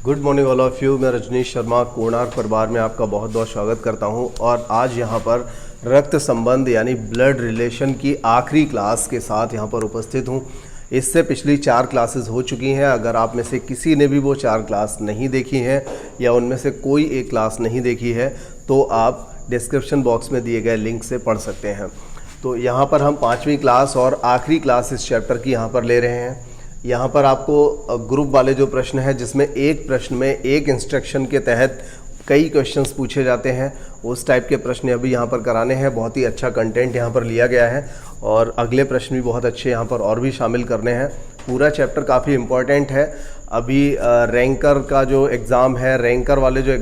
Good morning all of you. मैं रजनीश शर्मा कोणार्क परिवार में आपका बहुत बहुत स्वागत करता हूं और आज यहां पर रक्त संबंध यानी ब्लड रिलेशन की आखिरी क्लास के साथ यहां पर उपस्थित हूं। इससे पिछली 4 क्लासेस हो चुकी हैं। अगर आप में से किसी ने भी वो 4 क्लास नहीं देखी हैं या उनमें से कोई एक क्लास नहीं देखी है तो आप डिस्क्रिप्शन बॉक्स में दिए गए लिंक से पढ़ सकते हैं। तो यहाँ पर हम 5वीं क्लास और आखिरी क्लास इस चैप्टर की यहाँ पर ले रहे हैं। यहाँ पर आपको ग्रुप वाले जो प्रश्न है जिसमें एक प्रश्न में एक इंस्ट्रक्शन के तहत कई क्वेश्चंस पूछे जाते हैं, उस टाइप के प्रश्न अभी यहाँ पर कराने हैं। बहुत ही अच्छा कंटेंट यहाँ पर लिया गया है और अगले प्रश्न भी बहुत अच्छे यहाँ पर और भी शामिल करने हैं। पूरा चैप्टर काफ़ी इम्पॉर्टेंट है। अभी रैंकर का जो एग्ज़ाम है, रैंकर वाले जो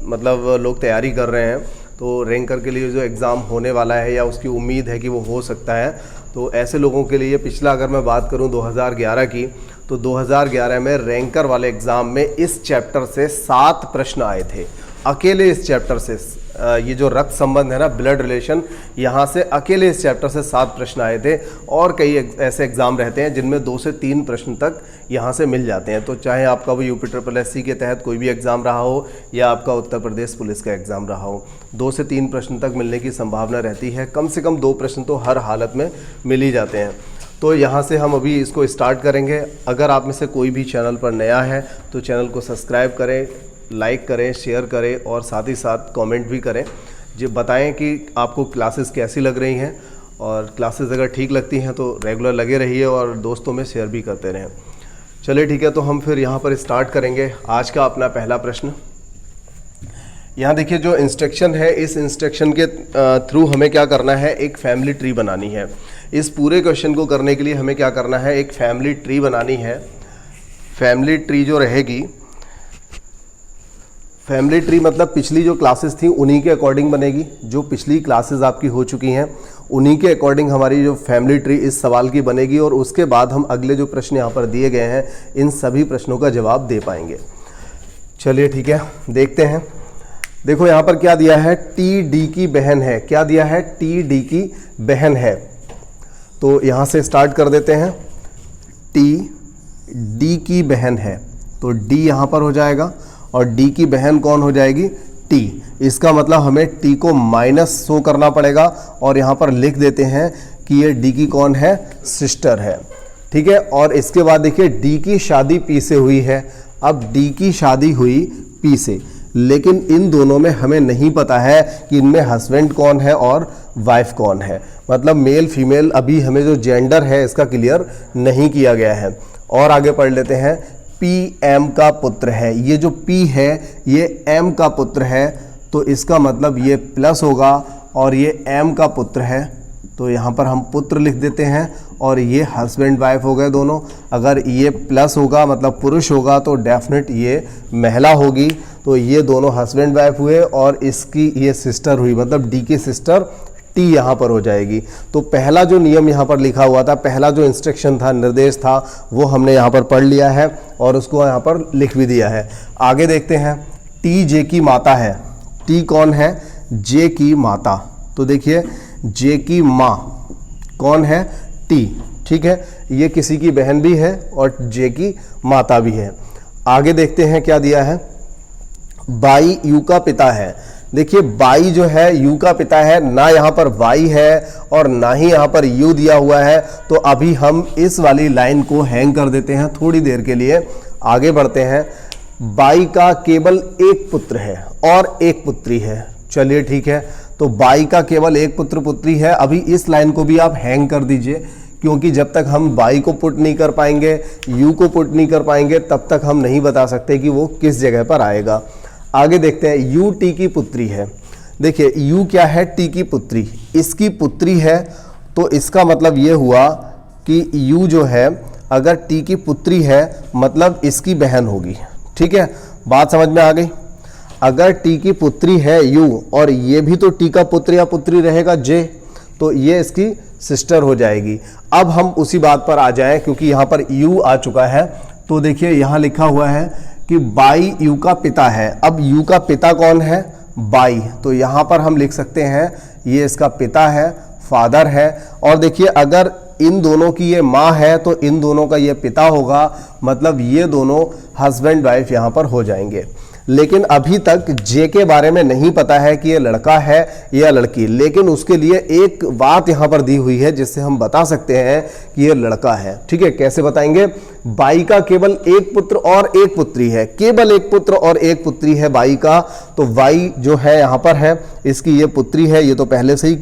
मतलब लोग तैयारी कर रहे हैं, तो रैंकर के लिए जो एग्ज़ाम होने वाला है या उसकी उम्मीद है कि वो हो सकता है, तो ऐसे लोगों के लिए पिछला अगर मैं बात करूं 2011 की, तो 2011 में रैंकर वाले एग्ज़ाम में इस चैप्टर से 7 प्रश्न आए थे। अकेले इस चैप्टर से ये जो रक्त संबंध है ना, ब्लड रिलेशन, यहाँ से अकेले इस चैप्टर से 7 प्रश्न आए थे। और कई ऐसे एग्ज़ाम रहते हैं जिनमें 2 से 3 प्रश्न तक यहाँ से मिल जाते हैं। तो चाहे आपका वो UPSSC के तहत कोई भी एग्ज़ाम रहा हो या आपका उत्तर प्रदेश पुलिस का एग्ज़ाम रहा हो, 2 से 3 प्रश्न तक मिलने की संभावना रहती है। कम से कम 2 प्रश्न तो हर हालत में मिल ही जाते हैं। तो यहाँ से हम अभी इसको स्टार्ट करेंगे। अगर आप में से कोई भी चैनल पर नया है तो चैनल को सब्सक्राइब करें, लाइक करें, शेयर करें और साथ ही साथ कमेंट भी करें। जो बताएं कि आपको क्लासेस कैसी लग रही हैं, और क्लासेस अगर ठीक लगती हैं तो रेगुलर लगे रहिए और दोस्तों में शेयर भी करते रहें। चलिए ठीक है, तो हम फिर यहाँ पर स्टार्ट करेंगे आज का अपना पहला प्रश्न। यहाँ देखिए जो इंस्ट्रक्शन है, इस इंस्ट्रक्शन के थ्रू हमें क्या करना है, एक फैमिली ट्री बनानी है। इस पूरे क्वेश्चन को करने के लिए हमें क्या करना है, एक फैमिली ट्री बनानी है। फैमिली ट्री जो रहेगी, फैमिली ट्री मतलब पिछली जो क्लासेस थी उन्हीं के अकॉर्डिंग बनेगी। जो पिछली क्लासेस आपकी हो चुकी हैं उन्हीं के अकॉर्डिंग हमारी जो फैमिली ट्री इस सवाल की बनेगी, और उसके बाद हम अगले जो प्रश्न यहाँ पर दिए गए हैं इन सभी प्रश्नों का जवाब दे पाएंगे। चलिए ठीक है, देखते हैं। देखो यहाँ पर क्या दिया है, TD की बहन है। क्या दिया है, TD की बहन है। तो यहाँ से स्टार्ट कर देते हैं। TD की बहन है तो D यहाँ पर हो जाएगा और D की बहन कौन हो जाएगी, T। इसका मतलब हमें T को माइनस शो करना पड़ेगा और यहाँ पर लिख देते हैं कि ये D की कौन है, सिस्टर है। ठीक है, और इसके बाद देखिए D की शादी P से हुई है। अब D की शादी हुई P से, लेकिन इन दोनों में हमें नहीं पता है कि इनमें हस्बैंड कौन है और वाइफ कौन है। मतलब मेल फीमेल अभी हमें जो जेंडर है इसका क्लियर नहीं किया गया है। और आगे पढ़ लेते हैं, P M का पुत्र है। ये जो P है ये M का पुत्र है, तो इसका मतलब ये प्लस होगा, और ये M का पुत्र है तो यहाँ पर हम पुत्र लिख देते हैं, और ये हस्बैंड वाइफ हो गए दोनों। अगर ये प्लस होगा मतलब पुरुष होगा तो डेफिनेट ये महिला होगी। तो ये दोनों हस्बैंड वाइफ हुए और इसकी ये सिस्टर हुई, मतलब D की सिस्टर T यहाँ पर हो जाएगी। तो पहला जो नियम यहाँ पर लिखा हुआ था, पहला जो इंस्ट्रक्शन था, निर्देश था, वो हमने यहाँ पर पढ़ लिया है और उसको यहाँ पर लिख भी दिया है। आगे देखते हैं, T J की माता है। T कौन है, J की माता। तो देखिए J की माँ कौन है, T। ठीक है, ये किसी की बहन भी है और J की माता भी है। आगे देखते हैं क्या दिया है, बाई U का पिता है। देखिए बाई जो है U का पिता है, ना यहाँ पर Y है और ना ही यहाँ पर U दिया हुआ है। तो अभी हम इस वाली लाइन को हैंग कर देते हैं थोड़ी देर के लिए। आगे बढ़ते हैं, बाई का केवल एक पुत्र है और एक पुत्री है। चलिए ठीक है, तो बाई का केवल एक पुत्र पुत्री है। अभी इस लाइन को भी आप हैंग कर दीजिए, क्योंकि जब तक हम बाई को पुट नहीं कर पाएंगे, U को पुट नहीं कर पाएंगे, तब तक हम नहीं बता सकते कि वो किस जगह पर आएगा। आगे देखते हैं, U T की पुत्री है। देखिए U क्या है, T की पुत्री, इसकी पुत्री है। तो इसका मतलब ये हुआ कि U जो है अगर T की पुत्री है मतलब इसकी बहन होगी। ठीक है, बात समझ में आ गई। अगर T की पुत्री है U और ये भी तो T का पुत्र या पुत्री रहेगा J, तो ये इसकी सिस्टर हो जाएगी। अब हम उसी बात पर आ जाएं, क्योंकि यहाँ पर U आ चुका है। तो देखिए यहाँ लिखा हुआ है कि बाई U का पिता है। अब U का पिता कौन है, बाई। तो यहाँ पर हम लिख सकते हैं ये इसका पिता है, फादर है। और देखिए अगर इन दोनों की ये माँ है तो इन दोनों का ये पिता होगा, मतलब ये दोनों हस्बैंड वाइफ यहां पर हो जाएंगे। लेकिन अभी तक जे के बारे में नहीं पता है कि ये लड़का है या लड़की, लेकिन उसके लिए एक बात यहां पर दी हुई है जिससे हम बता सकते हैं कि ये लड़का है। ठीक है, कैसे बताएंगे? बाई का केवल एक पुत्र और एक पुत्री है, केवल एक पुत्र और एक पुत्री है बाई का, तो वाई जो है यहां पर है, इसकी ये पुत्री है, ये तो पहले से ही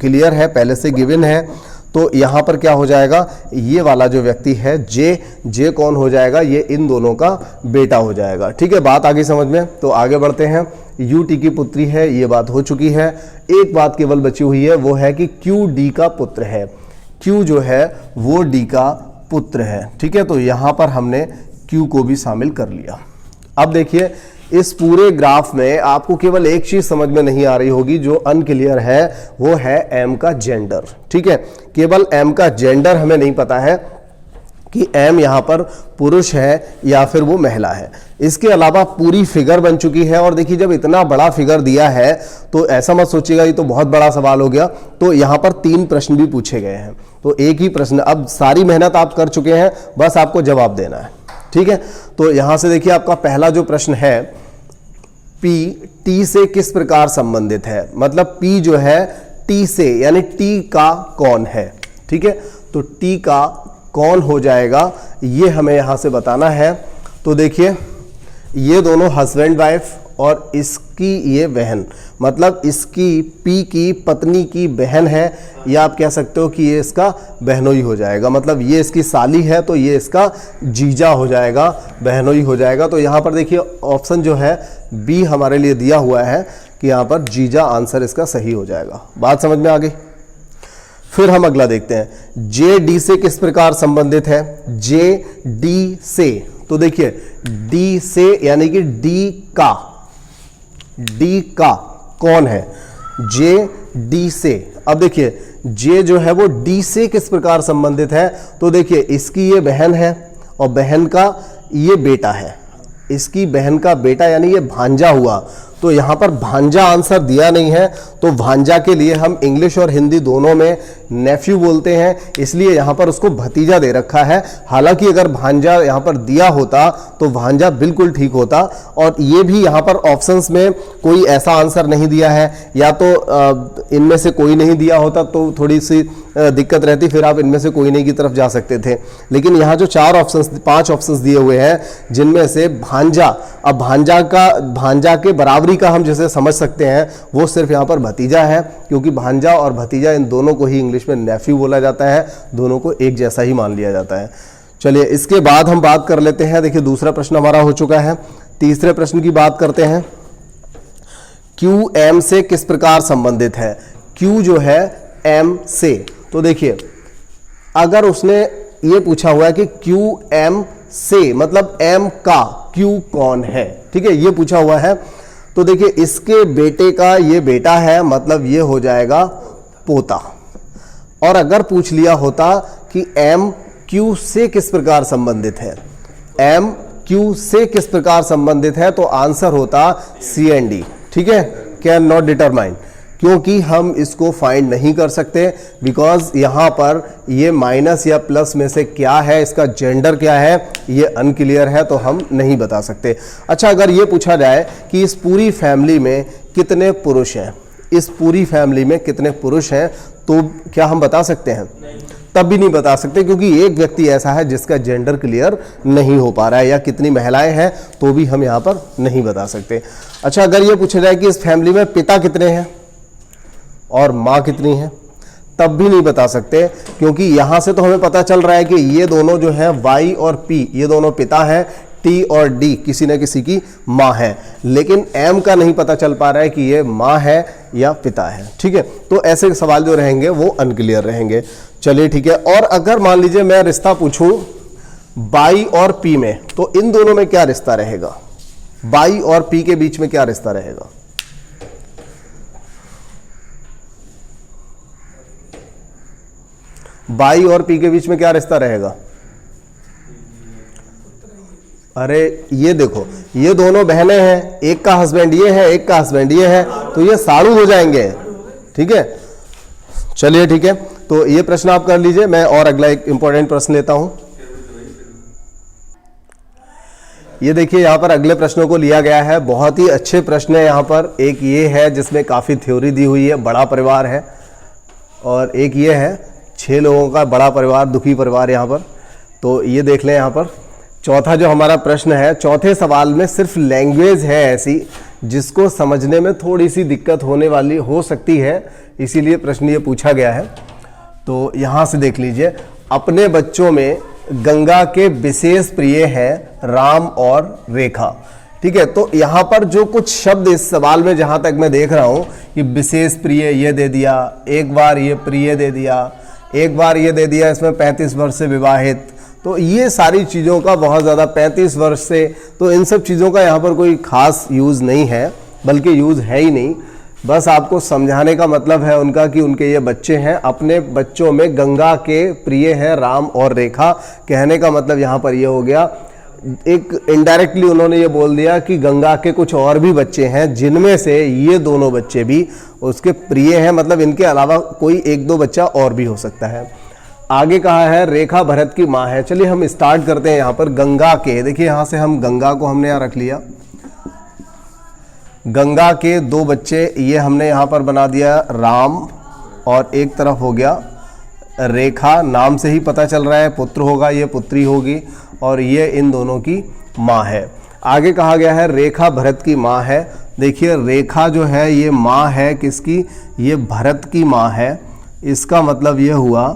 क्लियर है, पहले से गिवन है। तो यहां पर क्या हो जाएगा, ये वाला जो व्यक्ति है जे कौन हो जाएगा, ये इन दोनों का बेटा हो जाएगा। ठीक है, बात आगे समझ में? तो आगे बढ़ते हैं। यू टी की पुत्री है, ये बात हो चुकी है। एक बात केवल बची हुई है, वो है कि क्यू डी का पुत्र है, क्यू जो है वो डी का पुत्र है। ठीक है, तो यहां पर हमने क्यू को भी शामिल कर लिया। अब देखिए, इस पूरे ग्राफ में आपको केवल एक चीज समझ में नहीं आ रही होगी, जो अनक्लियर है, वो है एम का जेंडर। ठीक है, केवल एम का जेंडर हमें नहीं पता है कि एम यहां पर पुरुष है या फिर वो महिला है। इसके अलावा पूरी फिगर बन चुकी है। और देखिए, जब इतना बड़ा फिगर दिया है तो ऐसा मत सोचिएगा ये तो बहुत बड़ा सवाल हो गया। तो यहां पर 3 प्रश्न भी पूछे गए हैं, तो एक ही प्रश्न, अब सारी मेहनत आप कर चुके हैं, बस आपको जवाब देना है। ठीक है, तो यहां से देखिए, आपका पहला जो प्रश्न है, P T से किस प्रकार संबंधित है, मतलब P जो है T से, यानी T का कौन है। ठीक है, तो T का कौन हो जाएगा ये हमें यहां से बताना है। तो देखिए, ये दोनों हस्बैंड वाइफ और इसकी ये बहन, मतलब इसकी P की पत्नी की बहन है, या आप कह सकते हो कि ये इसका बहनोई हो जाएगा। मतलब ये इसकी साली है तो ये इसका जीजा हो जाएगा, बहनोई हो जाएगा। तो यहाँ पर देखिए, ऑप्शन जो है बी हमारे लिए दिया हुआ है कि यहाँ पर जीजा आंसर इसका सही हो जाएगा। बात समझ में आ गई? फिर हम अगला देखते हैं, जे डी से किस प्रकार संबंधित है। जे डी से, तो देखिए डी से यानी कि डी का कौन है, जे डी से। अब देखिए, जे जो है वो डी से किस प्रकार संबंधित है, तो देखिए इसकी ये बहन है और बहन का ये बेटा है, इसकी बहन का बेटा यानी ये भांजा हुआ। तो यहां पर भांजा आंसर दिया नहीं है, तो भांजा के लिए हम इंग्लिश और हिंदी दोनों में नेफ्यू बोलते हैं, इसलिए यहां पर उसको भतीजा दे रखा है। हालांकि अगर भांजा यहां पर दिया होता तो भांजा बिल्कुल ठीक होता। और ये भी यहां पर ऑप्शंस में कोई ऐसा आंसर नहीं दिया है, या तो इनमें से कोई नहीं दिया होता तो थोड़ी सी दिक्कत रहती, फिर आप इनमें से कोई नहीं की तरफ जा सकते थे। लेकिन यहाँ जो 5 ऑप्शंस दिए हुए हैं, जिनमें से भांजा, अब भांजा के बराबरी का हम जैसे समझ सकते हैं, वो सिर्फ यहाँ पर भतीजा है, क्योंकि भांजा और भतीजा इन दोनों को ही इंग्लिश में नेफ्यू बोला जाता है, दोनों को एक जैसा ही मान लिया जाता है। चलिए, इसके बाद हम बात कर लेते हैं। देखिए, दूसरा प्रश्न हमारा हो चुका है। तीसरे प्रश्न की बात करते हैं, क्यू एम से किस प्रकार संबंधित है। क्यू जो है एम से, तो देखिए, अगर उसने ये पूछा हुआ है कि क्यू एम से, मतलब एम का क्यू कौन है, ठीक है, ये पूछा हुआ है। तो देखिए, इसके बेटे का ये बेटा है, मतलब ये हो जाएगा पोता। और अगर पूछ लिया होता कि एम क्यू से किस प्रकार संबंधित है, एम क्यू से किस प्रकार संबंधित है, तो आंसर होता सी एंड डी। ठीक है, कैन नॉट डिटरमाइन, क्योंकि हम इसको फाइंड नहीं कर सकते, बिकॉज यहां पर ये माइनस या प्लस में से क्या है, इसका जेंडर क्या है, ये अनक्लियर है, तो हम नहीं बता सकते। अच्छा, अगर ये पूछा जाए कि इस पूरी फैमिली में कितने पुरुष हैं, इस पूरी फैमिली में कितने पुरुष हैं, तो क्या हम बता सकते हैं? तब भी नहीं बता सकते, क्योंकि एक व्यक्ति ऐसा है जिसका जेंडर क्लियर नहीं हो पा रहा है, या कितनी महिलाएं हैं, तो भी हम यहाँ पर नहीं बता सकते। अच्छा, अगर ये पूछा जाए कि इस फैमिली में पिता कितने हैं और माँ कितनी है, तब भी नहीं बता सकते, क्योंकि यहां से तो हमें पता चल रहा है कि ये दोनों जो है Y और P, ये दोनों पिता हैं, T और D किसी न किसी की माँ है, लेकिन M का नहीं पता चल पा रहा है कि ये माँ है या पिता है। ठीक है, तो ऐसे सवाल जो रहेंगे वो अनक्लियर रहेंगे। चलिए ठीक है, और अगर मान लीजिए मैं रिश्ता पूछूं Y और P में, तो इन दोनों में क्या रिश्ता रहेगा, Y और P के बीच में क्या रिश्ता रहेगा? बाई और पी के बीच में क्या रिश्ता रहेगा? अरे ये देखो, ये दोनों बहनें हैं, एक का हस्बैंड ये है, एक का हस्बैंड ये है, तो ये साड़ू हो जाएंगे। ठीक है, चलिए ठीक है, तो ये प्रश्न आप कर लीजिए, मैं और अगला एक इंपॉर्टेंट प्रश्न लेता हूं। ये देखिए यहाँ पर अगले प्रश्नों को लिया गया है, बहुत ही अच्छे प्रश्न है यहाँ पर। एक ये है जिसमें काफ़ी थ्योरी दी हुई है, बड़ा परिवार है, और एक ये है 6 लोगों का बड़ा परिवार, दुखी परिवार यहाँ पर। तो ये देख लें यहाँ पर चौथा जो हमारा प्रश्न है, चौथे सवाल में सिर्फ लैंग्वेज है ऐसी जिसको समझने में थोड़ी सी दिक्कत होने वाली हो सकती है, इसीलिए प्रश्न ये पूछा गया है। तो यहाँ से देख लीजिए, अपने बच्चों में गंगा के विशेष प्रिय हैं राम और रेखा। ठीक है, तो यहाँ पर जो कुछ शब्द इस सवाल में जहाँ तक मैं देख रहा हूँ कि विशेष प्रिय ये दे दिया, एक बार ये प्रिय दे दिया, एक बार ये दे दिया इसमें 35 वर्ष से विवाहित, तो ये सारी चीज़ों का बहुत ज़्यादा 35 वर्ष से, तो इन सब चीज़ों का यहाँ पर कोई खास यूज़ नहीं है, बल्कि यूज़ है ही नहीं। बस आपको समझाने का मतलब है उनका कि उनके ये बच्चे हैं, अपने बच्चों में गंगा के प्रिय हैं राम और रेखा। कहने का मतलब यहाँ पर ये हो गया, एक इनडायरेक्टली उन्होंने ये बोल दिया कि गंगा के कुछ और भी बच्चे हैं जिनमें से ये दोनों बच्चे भी उसके प्रिय हैं, मतलब इनके अलावा कोई 1-2 बच्चा और भी हो सकता है। आगे कहा है रेखा भरत की माँ है। चलिए हम स्टार्ट करते हैं यहाँ पर गंगा के। देखिए यहाँ से हम गंगा को हमने यहाँ रख लिया, गंगा के 2 बच्चे ये हमने यहाँ पर बना दिया राम, और एक तरफ हो गया रेखा, नाम से ही पता चल रहा है पुत्र होगा, ये पुत्री होगी, और ये इन दोनों की माँ है। आगे कहा गया है रेखा भरत की माँ है। देखिए रेखा जो है ये माँ है किसकी, ये भरत की माँ है। इसका मतलब ये हुआ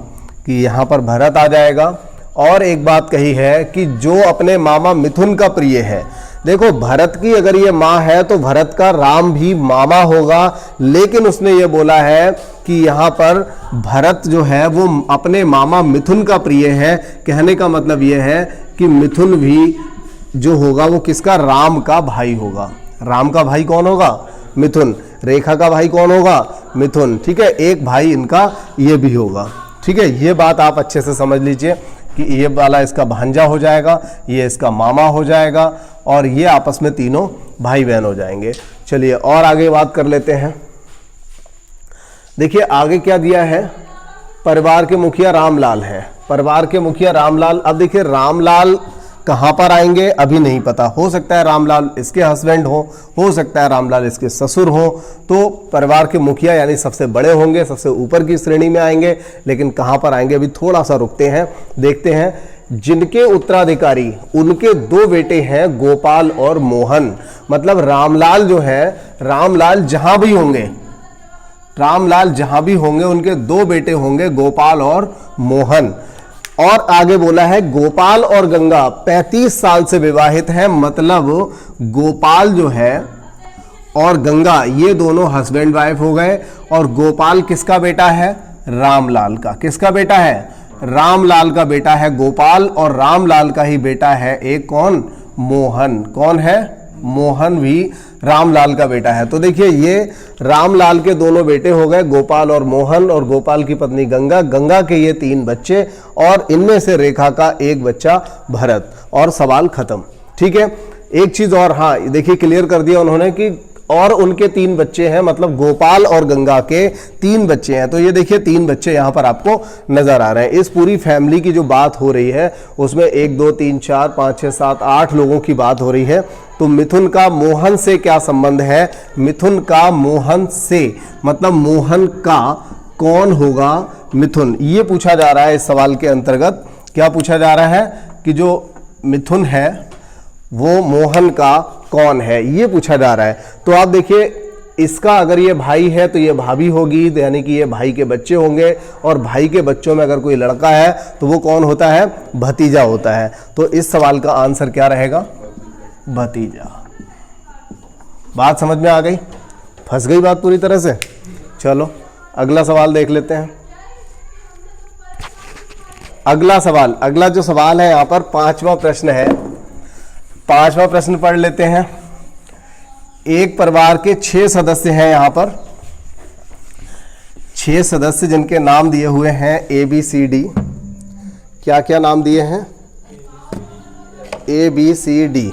कि यहाँ पर भरत आ जाएगा। और एक बात कही है कि जो अपने मामा मिथुन का प्रिय है, देखो भरत की अगर ये माँ है तो भरत का राम भी मामा होगा, लेकिन उसने ये बोला है कि यहाँ पर भरत जो है वो अपने मामा मिथुन का प्रिय है। कहने का मतलब ये है कि मिथुन भी जो होगा वो किसका, राम का भाई होगा। राम का भाई कौन होगा, मिथुन। रेखा का भाई कौन होगा, मिथुन। ठीक है, एक भाई इनका ये भी होगा। ठीक है, ये बात आप अच्छे से समझ लीजिए कि ये वाला इसका भांजा हो जाएगा, ये इसका मामा हो जाएगा, और ये आपस में तीनों भाई बहन हो जाएंगे। चलिए और आगे बात कर लेते हैं। देखिए आगे क्या दिया है, परिवार के मुखिया रामलाल है। परिवार के मुखिया रामलाल, अब देखिए रामलाल कहाँ पर आएंगे अभी नहीं पता, हो सकता है रामलाल इसके हस्बैंड हो सकता है रामलाल इसके ससुर हो। तो परिवार के मुखिया यानी सबसे बड़े होंगे, सबसे ऊपर की श्रेणी में आएंगे, लेकिन कहाँ पर आएंगे अभी थोड़ा सा रुकते हैं, देखते हैं। जिनके उत्तराधिकारी उनके 2 बेटे हैं गोपाल और मोहन, मतलब रामलाल जो है, रामलाल जहां भी होंगे, रामलाल जहां भी होंगे उनके 2 बेटे होंगे गोपाल और मोहन। और आगे बोला है गोपाल और गंगा 35 साल से विवाहित हैं, मतलब गोपाल जो है और गंगा ये दोनों हस्बैंड वाइफ हो गए। और गोपाल किसका बेटा है, रामलाल का। किसका बेटा है, रामलाल का बेटा है गोपाल, और रामलाल का ही बेटा है एक कौन, मोहन। कौन है, मोहन भी रामलाल का बेटा है। तो देखिए ये रामलाल के दोनों बेटे हो गए गोपाल और मोहन, और गोपाल की पत्नी गंगा, गंगा के ये 3 बच्चे, और इनमें से रेखा का एक बच्चा भरत, और सवाल खत्म। ठीक है, एक चीज और, हाँ देखिए क्लियर कर दिया उन्होंने कि और उनके 3 बच्चे हैं, मतलब गोपाल और गंगा के 3 बच्चे हैं। तो ये देखिए 3 बच्चे यहां पर आपको नजर आ रहे हैं। इस पूरी फैमिली की जो बात हो रही है उसमें 1 2 3 4 5 6 7 8 लोगों की बात हो रही है। तो मिथुन का मोहन से क्या संबंध है, मिथुन का मोहन से मतलब मोहन का कौन होगा, मिथुन, ये पूछा जा रहा है इस सवाल के अंतर्गत। क्या पूछा जा रहा है कि जो मिथुन है वो मोहन का कौन है, ये पूछा जा रहा है। तो आप देखिए इसका अगर ये भाई है तो ये भाभी होगी, यानी कि ये भाई के बच्चे होंगे, और भाई के बच्चों में अगर कोई लड़का है तो वो कौन होता है, भतीजा होता है। तो इस सवाल का आंसर क्या रहेगा, भतीजा। बात समझ में आ गई, फंस गई बात पूरी तरह से। चलो अगला सवाल देख लेते हैं। अगला सवाल, अगला जो सवाल है यहाँ पर 5वां प्रश्न है। 5वां प्रश्न पढ़ लेते हैं। एक परिवार के 6 सदस्य हैं यहाँ पर, 6 सदस्य जिनके नाम दिए हुए हैं ABCD। क्या क्या नाम दिए हैं, ABCD,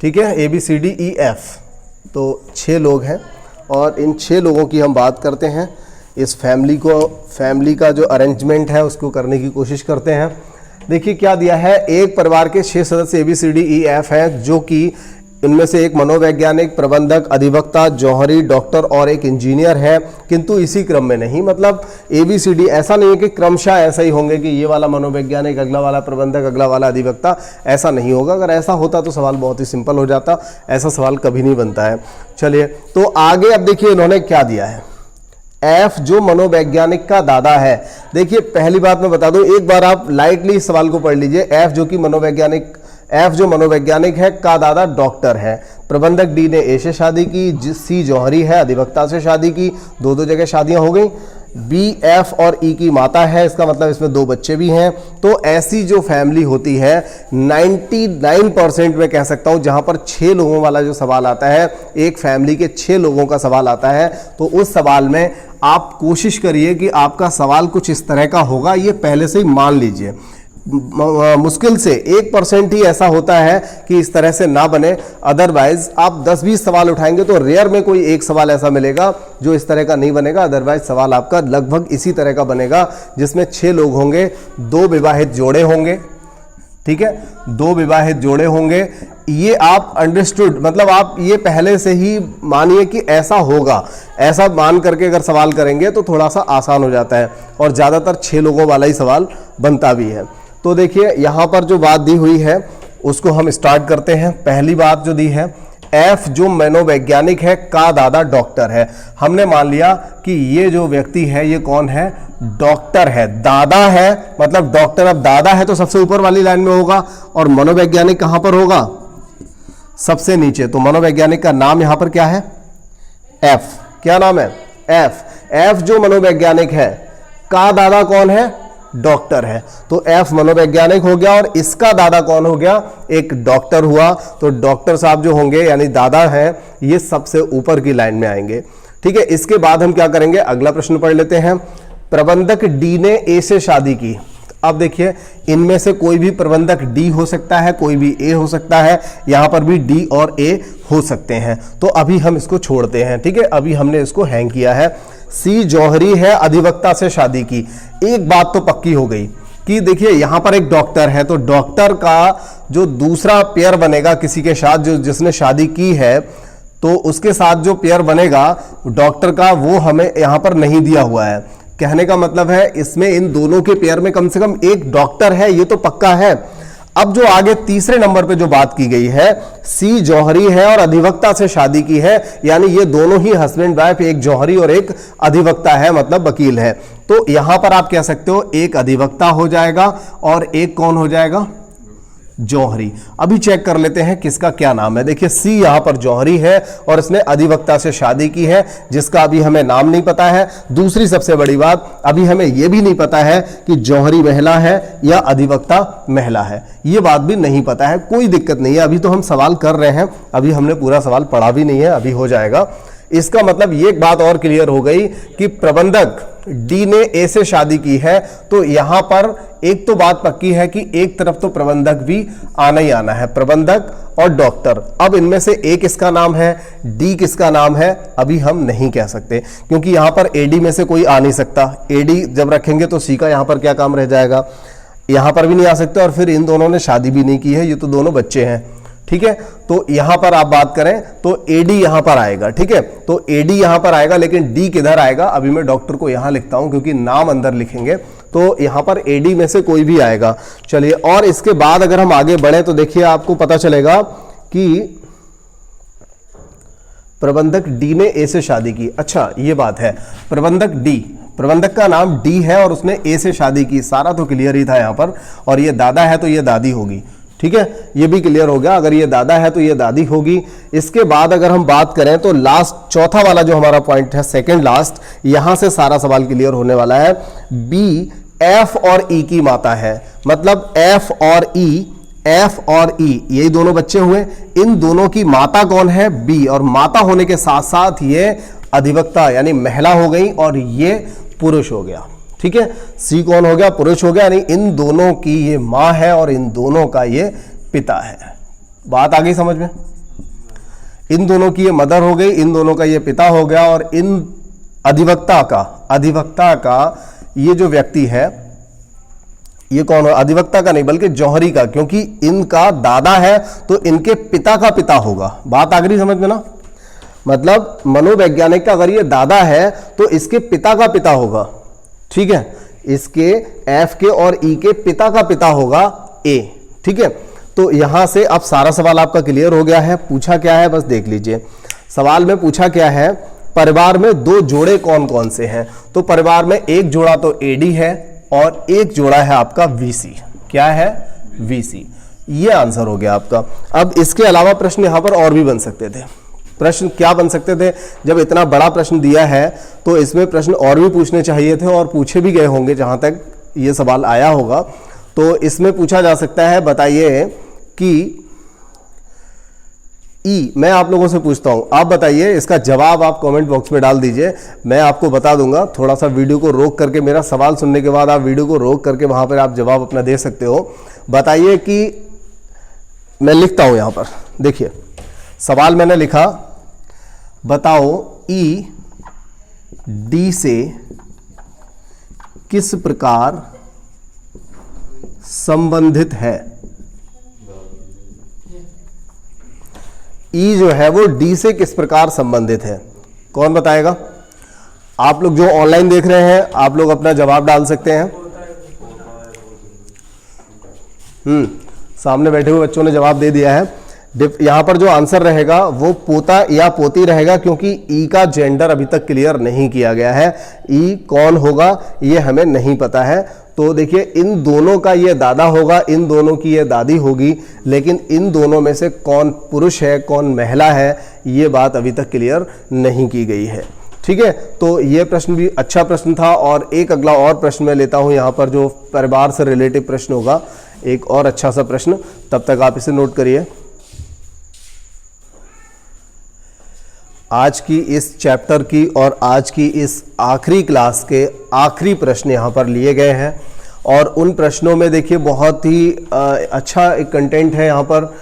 ठीक है, ABCDEF। तो 6 लोग हैं, और इन 6 लोगों की हम बात करते हैं। इस फैमिली का जो अरेंजमेंट है उसको करने की कोशिश करते हैं। देखिए क्या दिया है, एक परिवार के 6 सदस्य ABCDEF हैं, जो कि इनमें से एक मनोवैज्ञानिक, प्रबंधक, अधिवक्ता, जौहरी, डॉक्टर और एक इंजीनियर है, किंतु इसी क्रम में नहीं। मतलब ABCD ऐसा नहीं है कि क्रमशः ऐसा ही होंगे कि ये वाला मनोवैज्ञानिक, अगला वाला प्रबंधक, अगला वाला अधिवक्ता, ऐसा नहीं होगा। अगर ऐसा होता तो सवाल बहुत ही सिंपल हो जाता, ऐसा सवाल कभी नहीं बनता है। चलिए तो आगे अब देखिए इन्होंने क्या दिया है, F जो मनोवैज्ञानिक का दादा है। देखिए पहली बात मैं बता दूं, एक बार आप लाइटली इस सवाल को पढ़ लीजिए। F जो मनोवैज्ञानिक है का दादा डॉक्टर है। प्रबंधक D ने A से शादी की, C जौहरी है, अधिवक्ता से शादी की, दो जगह शादियां हो गई। B F और E की माता है, इसका मतलब इसमें 2 बच्चे भी हैं। तो ऐसी जो फैमिली होती है 99% में कह सकता हूं, जहां पर 6 लोगों वाला जो सवाल आता है, एक फैमिली के 6 लोगों का सवाल आता है, तो उस सवाल में आप कोशिश करिए कि आपका सवाल कुछ इस तरह का होगा, ये पहले से ही मान लीजिए। मुश्किल से 1% ही ऐसा होता है कि इस तरह से ना बने, अदरवाइज आप 10-20 सवाल उठाएंगे तो रेयर में कोई एक सवाल ऐसा मिलेगा जो इस तरह का नहीं बनेगा। अदरवाइज सवाल आपका लगभग इसी तरह का बनेगा, जिसमें 6 लोग होंगे, 2 विवाहित जोड़े होंगे, ठीक है, 2 विवाहित जोड़े होंगे। ये आप अंडरस्टूड, मतलब आप ये पहले से ही मानिए कि ऐसा होगा। ऐसा मान करके अगर सवाल करेंगे तो थोड़ा सा आसान हो जाता है, और ज़्यादातर 6 लोगों वाला ही सवाल बनता भी है। तो देखिए यहाँ पर जो बात दी हुई है उसको हम स्टार्ट करते हैं। पहली बात जो दी है, F जो मनोवैज्ञानिक है का दादा डॉक्टर है। हमने मान लिया कि ये जो व्यक्ति है ये कौन है, डॉक्टर है। दादा है मतलब डॉक्टर, अब दादा है तो सबसे ऊपर वाली लाइन में होगा, और मनोवैज्ञानिक कहां पर होगा, सबसे नीचे। तो मनोवैज्ञानिक का नाम यहां पर क्या है, F। क्या नाम है, F जो मनोवैज्ञानिक है, का दादा कौन है, डॉक्टर है। तो F मनोवैज्ञानिक हो गया, और इसका दादा कौन हो गया, एक डॉक्टर हुआ। तो डॉक्टर साहब जो होंगे यानी दादा हैं, ये सबसे ऊपर की लाइन में आएंगे, ठीक है। इसके बाद हम क्या करेंगे, अगला प्रश्न पढ़ लेते हैं। प्रबंधक D ने A से शादी की। अब देखिए इनमें से कोई भी प्रबंधक D हो सकता है, कोई भी A हो सकता है, यहां पर भी D और A हो सकते हैं। तो अभी हम इसको छोड़ते हैं, ठीक है, अभी हमने इसको हैंग किया है। C जौहरी है, अधिवक्ता से शादी की। एक बात तो पक्की हो गई कि देखिए यहां पर एक डॉक्टर है, तो डॉक्टर का जो दूसरा पेयर बनेगा किसी के साथ, जो जिसने शादी की है, तो उसके साथ जो पेयर बनेगा डॉक्टर का, वो हमें यहां पर नहीं दिया हुआ है। कहने का मतलब है इसमें इन दोनों के पेयर में कम से कम एक डॉक्टर है, ये तो पक्का है। अब जो आगे तीसरे नंबर पे जो बात की गई है, C जौहरी है और अधिवक्ता से शादी की है, यानी ये दोनों ही हस्बैंड वाइफ, एक जौहरी और एक अधिवक्ता है, मतलब वकील है। तो यहां पर आप कह सकते हो एक अधिवक्ता हो जाएगा और एक कौन हो जाएगा, जौहरी। अभी चेक कर लेते हैं किसका क्या नाम है। देखिए C यहां पर जौहरी है और इसने अधिवक्ता से शादी की है, जिसका अभी हमें नाम नहीं पता है। दूसरी सबसे बड़ी बात, अभी हमें यह भी नहीं पता है कि जौहरी महिला है या अधिवक्ता महिला है, यह बात भी नहीं पता है। कोई दिक्कत नहीं है, अभी तो हम सवाल कर रहे हैं, अभी हमने पूरा सवाल पढ़ा भी नहीं है, अभी हो जाएगा। इसका मतलब ये एक बात और क्लियर हो गई कि प्रबंधक D ने A से शादी की है, तो यहां पर एक तो बात पक्की है कि एक तरफ तो प्रबंधक भी आना ही आना है, प्रबंधक और डॉक्टर। अब इनमें से A किसका नाम है, D किसका नाम है, अभी हम नहीं कह सकते, क्योंकि यहां पर AD में से कोई आ नहीं सकता। AD जब रखेंगे तो C का यहां पर क्या काम रह जाएगा, यहां पर भी नहीं आ सकते, और फिर इन दोनों ने शादी भी नहीं की है, ये तो दोनों बच्चे हैं, ठीक है। तो यहां पर आप बात करें तो AD यहां पर आएगा, ठीक है। तो AD यहां पर आएगा, लेकिन D किधर आएगा, अभी मैं डॉक्टर को यहां लिखता हूं क्योंकि नाम अंदर लिखेंगे, तो यहां पर AD में से कोई भी आएगा। चलिए, और इसके बाद अगर हम आगे बढ़े तो देखिए आपको पता चलेगा कि प्रबंधक D ने A से शादी की। अच्छा ये बात है, प्रबंधक का नाम D है और उसने A से शादी की, सारा तो क्लियर ही था यहां पर। और ये दादा है तो ये दादी होगी, ठीक है, ये भी क्लियर हो गया। अगर ये दादा है तो ये दादी होगी। इसके बाद अगर हम बात करें तो लास्ट चौथा वाला जो हमारा पॉइंट है, सेकंड लास्ट, यहां से सारा सवाल क्लियर होने वाला है। B F और E की माता है, मतलब F और E यही दोनों बच्चे हुए, इन दोनों की माता कौन है, B, और माता होने के साथ साथ ये अधिवक्ता यानी महिला हो गई और ये पुरुष हो गया, ठीक है। C कौन हो गया, पुरुष हो गया, यानी इन दोनों की ये मां है और इन दोनों का ये पिता है। बात आ गई समझ में, इन दोनों की ये मदर हो गई, इन दोनों का ये पिता हो गया, और इन अधिवक्ता का ये जो व्यक्ति है, ये कौन है? अधिवक्ता का नहीं बल्कि जौहरी का, क्योंकि इनका दादा है तो इनके पिता का पिता होगा। बात आ गई समझ में ना? मतलब मनोवैज्ञानिक का अगर ये दादा है तो इसके पिता का पिता होगा, ठीक है, इसके एफ के और ई के पिता का पिता होगा ए, ठीक है। तो यहां से अब सारा सवाल आपका क्लियर हो गया है। पूछा क्या है बस देख लीजिए। सवाल में पूछा क्या है, परिवार में दो जोड़े कौन कौन से हैं? तो परिवार में एक जोड़ा तो एडी है और एक जोड़ा है आपका वीसी। क्या है? वीसी। ये आंसर हो गया आपका। अब इसके अलावा प्रश्न यहां पर और भी बन सकते थे। प्रश्न क्या बन सकते थे? जब इतना बड़ा प्रश्न दिया है तो इसमें प्रश्न और भी पूछने चाहिए थे और पूछे भी गए होंगे जहां तक ये सवाल आया होगा। तो इसमें पूछा जा सकता है, बताइए कि ई, मैं आप लोगों से पूछता हूं, आप बताइए, इसका जवाब आप कमेंट बॉक्स में डाल दीजिए, मैं आपको बता दूंगा। थोड़ा सा वीडियो को रोक करके, मेरा सवाल सुनने के बाद आप वीडियो को रोक करके वहां पर आप जवाब अपना दे सकते हो। बताइए कि मैं लिखता हूं यहां पर, देखिए सवाल मैंने लिखा, बताओ ई डी से किस प्रकार संबंधित है। ई जो है वो डी से किस प्रकार संबंधित है, कौन बताएगा? आप लोग जो ऑनलाइन देख रहे हैं आप लोग अपना जवाब डाल सकते हैं। सामने बैठे हुए बच्चों ने जवाब दे दिया है। यहां पर जो आंसर रहेगा वो पोता या पोती रहेगा, क्योंकि ई का जेंडर अभी तक क्लियर नहीं किया गया है। ई कौन होगा ये हमें नहीं पता है। तो देखिए इन दोनों का ये दादा होगा, इन दोनों की ये दादी होगी, लेकिन इन दोनों में से कौन पुरुष है कौन महिला है ये बात अभी तक क्लियर नहीं की गई है, ठीक है। तो ये प्रश्न भी अच्छा प्रश्न था। और एक अगला और प्रश्न मैं लेता हूं यहां पर, जो परिवार से रिलेटिव प्रश्न होगा, एक और अच्छा सा प्रश्न, तब तक आप इसे नोट करिए। आज की इस चैप्टर की और आज की इस आखिरी क्लास के आखिरी प्रश्न यहाँ पर लिए गए हैं। और उन प्रश्नों में देखिए बहुत ही अच्छा एक कंटेंट है। यहाँ पर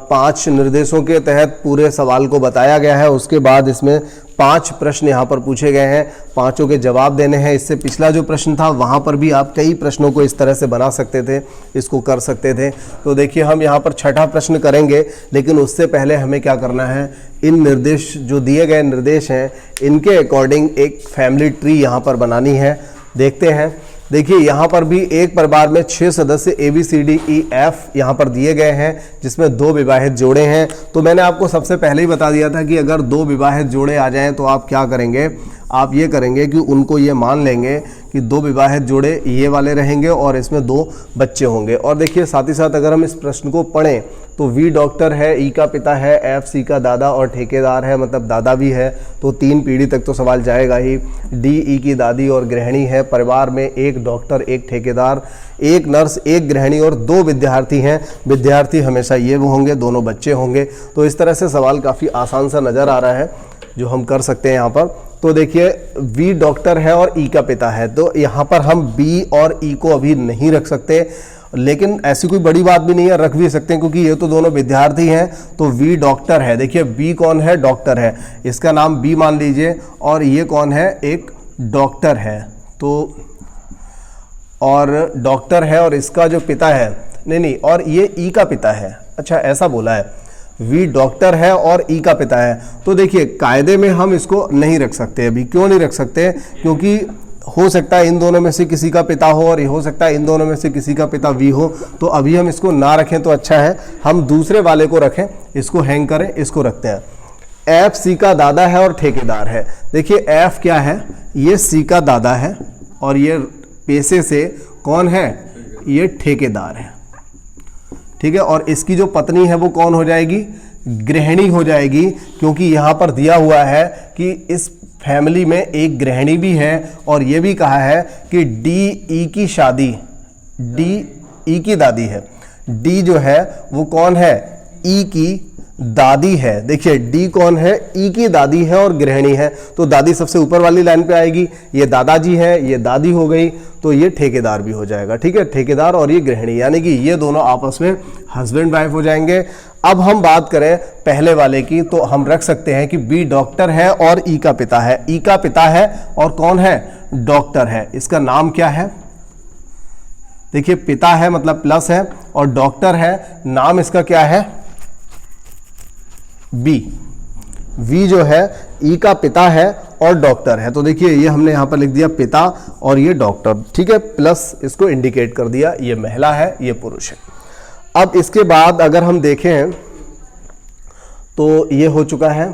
5 निर्देशों के तहत पूरे सवाल को बताया गया है। उसके बाद इसमें 5 प्रश्न यहाँ पर पूछे गए हैं, पांचों के जवाब देने हैं। इससे पिछला जो प्रश्न था वहाँ पर भी आप कई प्रश्नों को इस तरह से बना सकते थे, इसको कर सकते थे। तो देखिए हम यहाँ पर छठा प्रश्न करेंगे, लेकिन उससे पहले हमें क्या करना है, इन निर्देश जो दिए गए निर्देश हैं इनके अकॉर्डिंग एक फैमिली ट्री यहाँ पर बनानी है। देखते हैं। देखिए यहाँ पर भी एक परिवार में 6 सदस्य ABCDEF यहाँ पर दिए गए हैं, जिसमें 2 विवाहित जोड़े हैं। तो मैंने आपको सबसे पहले ही बता दिया था कि अगर 2 विवाहित जोड़े आ जाएं तो आप क्या करेंगे, आप ये करेंगे कि उनको ये मान लेंगे कि 2 विवाहित जोड़े ये वाले रहेंगे और इसमें 2 बच्चे होंगे। और देखिए साथ ही साथ अगर हम इस प्रश्न को पढ़ें तो V डॉक्टर है, E का पिता है, F C का दादा और ठेकेदार है, मतलब दादा भी है, तो 3 पीढ़ी तक तो सवाल जाएगा ही। D E की दादी और गृहिणी है। परिवार में 1 डॉक्टर, 1 ठेकेदार, 1 नर्स, 1 गृहिणी और 2 विद्यार्थी हैं। विद्यार्थी हमेशा ये वो होंगे, दोनों बच्चे होंगे। तो इस तरह से सवाल काफ़ी आसान सा नज़र आ रहा है जो हम कर सकते हैं यहाँ पर। तो देखिए V डॉक्टर है और E का पिता है, तो यहाँ पर हम B और E को अभी नहीं रख सकते, लेकिन ऐसी कोई बड़ी बात भी नहीं है, रख भी सकते हैं क्योंकि ये तो दोनों विद्यार्थी हैं। तो V डॉक्टर है। देखिए B कौन है, डॉक्टर है, इसका नाम B मान लीजिए। और ये कौन है, एक डॉक्टर है। तो और डॉक्टर है और इसका जो पिता है, नहीं, और ये E का पिता है। अच्छा ऐसा बोला है, V डॉक्टर है और E का पिता है। तो देखिए कायदे में हम इसको नहीं रख सकते अभी। क्यों नहीं रख सकते, क्योंकि हो सकता है इन दोनों में से किसी का पिता हो और ये हो सकता है इन दोनों में से किसी का पिता V हो। तो अभी हम इसको ना रखें तो अच्छा है, हम दूसरे वाले को रखें, इसको हैंग करें, इसको रखते हैं। F C का दादा है और ठेकेदार है। देखिए F क्या है, ये C का दादा है और ये पैसे से कौन है, ये ठेकेदार है, ठीक है। और इसकी जो पत्नी है वो कौन हो जाएगी, गृहिणी हो जाएगी, क्योंकि यहाँ पर दिया हुआ है कि इस फैमिली में एक गृहिणी भी है और ये भी कहा है कि DE की शादी, DE की दादी है। D जो है वो कौन है, E की दादी है। देखिए D कौन है, E की दादी है और गृहिणी है। तो दादी सबसे ऊपर वाली लाइन पे आएगी, ये दादाजी है, ये दादी हो गई, तो ये ठेकेदार भी हो जाएगा, ठीक है। ठेकेदार और ये गृहिणी, यानी कि ये दोनों आपस में हस्बैंड वाइफ हो जाएंगे। अब हम बात करें पहले वाले की, तो हम रख सकते हैं कि बी डॉक्टर है और ई का पिता है। ई का पिता है और कौन है? डॉक्टर है। इसका नाम क्या है? देखिए पिता है मतलब प्लस है और डॉक्टर है, नाम इसका क्या है? बी। वी जो है ई का पिता है और डॉक्टर है। तो देखिए ये हमने यहां पर लिख दिया पिता और ये डॉक्टर, ठीक है, प्लस इसको इंडिकेट कर दिया, ये महिला है ये पुरुष है। अब इसके बाद अगर हम देखें तो ये हो चुका है।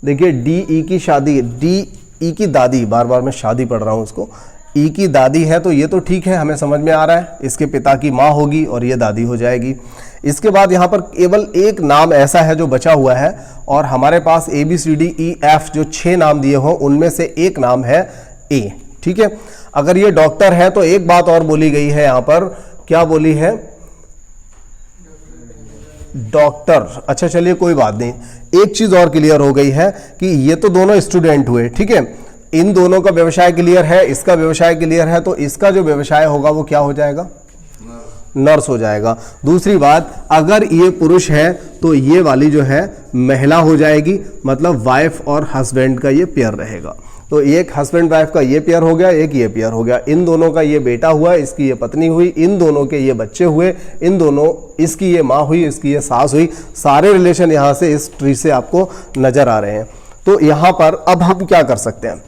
देखिए डी ई की शादी, डी ई की दादी, बार बार मैं शादी पढ़ रहा हूं उसको, ई की दादी है तो ये तो ठीक है, हमें समझ में आ रहा है। इसके पिता की माँ होगी और ये दादी हो जाएगी। इसके बाद यहाँ पर केवल एक नाम ऐसा है जो बचा हुआ है और हमारे पास A B C D E F जो 6 नाम दिए हों उनमें से एक नाम है ए, ठीक है। अगर ये डॉक्टर है तो एक बात और बोली गई है यहाँ पर, क्या बोली है? डॉक्टर। अच्छा चलिए कोई बात नहीं, एक चीज और क्लियर हो गई है कि ये तो दोनों स्टूडेंट हुए, ठीक है, इन दोनों का व्यवसाय क्लियर है, इसका व्यवसाय क्लियर है, तो इसका जो व्यवसाय होगा वो क्या हो जाएगा? नर्स हो जाएगा। दूसरी बात, अगर ये पुरुष है तो ये वाली जो है महिला हो जाएगी, मतलब वाइफ और हस्बैंड का ये पेयर रहेगा। तो एक हस्बैंड वाइफ का ये पेयर हो गया, एक ये पेयर हो गया, इन दोनों का ये बेटा हुआ, इसकी ये पत्नी हुई, इन दोनों के ये बच्चे हुए, इन दोनों, इसकी ये माँ हुई, इसकी ये सास हुई। सारे रिलेशन यहाँ से इस ट्री से आपको नजर आ रहे हैं। तो यहाँ पर अब हम क्या कर सकते हैं?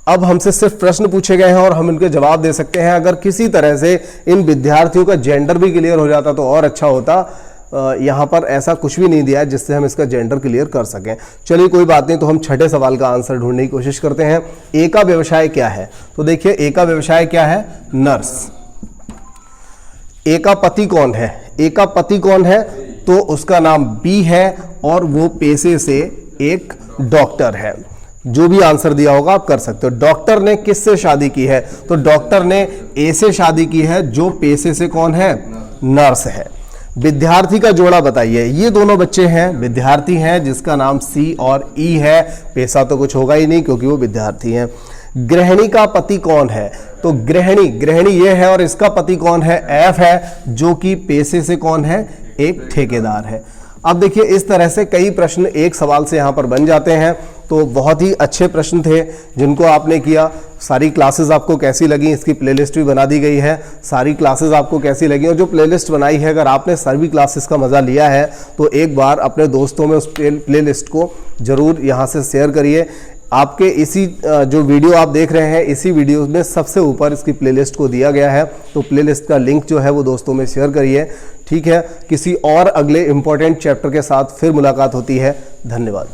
अब हमसे सिर्फ प्रश्न पूछे गए हैं और हम इनके जवाब दे सकते हैं। अगर किसी तरह से इन विद्यार्थियों का जेंडर भी क्लियर हो जाता तो और अच्छा होता। यहाँ पर ऐसा कुछ भी नहीं दिया है जिससे हम इसका जेंडर क्लियर कर सकें। चलिए कोई बात नहीं, तो हम छठे सवाल का आंसर ढूंढने की कोशिश करते हैं। ए का व्यवसाय क्या है? तो देखिए ए का व्यवसाय क्या है? नर्स। ए का पति कौन है? ए का पति कौन है? तो उसका नाम बी है और वो पेशे से एक डॉक्टर है। जो भी आंसर दिया होगा आप कर सकते हो। डॉक्टर ने किससे शादी की है? तो डॉक्टर ने ए से शादी की है जो पेशे से कौन है? नर्स है। विद्यार्थी का जोड़ा बताइए। ये दोनों बच्चे हैं, विद्यार्थी हैं, जिसका नाम सी और ई है। पेशा तो कुछ होगा ही नहीं क्योंकि वो विद्यार्थी हैं। गृहिणी का पति कौन है? तो गृहिणी ये है और इसका पति कौन है? एफ है, जो कि पेशे से कौन है? एक ठेकेदार है। अब देखिए इस तरह से कई प्रश्न एक सवाल से यहाँ पर बन जाते हैं। तो बहुत ही अच्छे प्रश्न थे जिनको आपने किया। सारी क्लासेस आपको कैसी लगी? इसकी प्लेलिस्ट भी बना दी गई है। सारी क्लासेस आपको कैसी लगी? और जो प्लेलिस्ट बनाई है, अगर आपने सभी क्लासेस का मज़ा लिया है तो एक बार अपने दोस्तों में उस प्लेलिस्ट को ज़रूर यहाँ से शेयर करिए। आपके इसी जो वीडियो आप देख रहे हैं, इसी वीडियो में सबसे ऊपर इसकी प्लेलिस्ट को दिया गया है। तो प्लेलिस्ट का लिंक जो है वो दोस्तों में शेयर करिए, ठीक है। किसी और अगले इंपॉर्टेंट चैप्टर के साथ फिर मुलाकात होती है। धन्यवाद।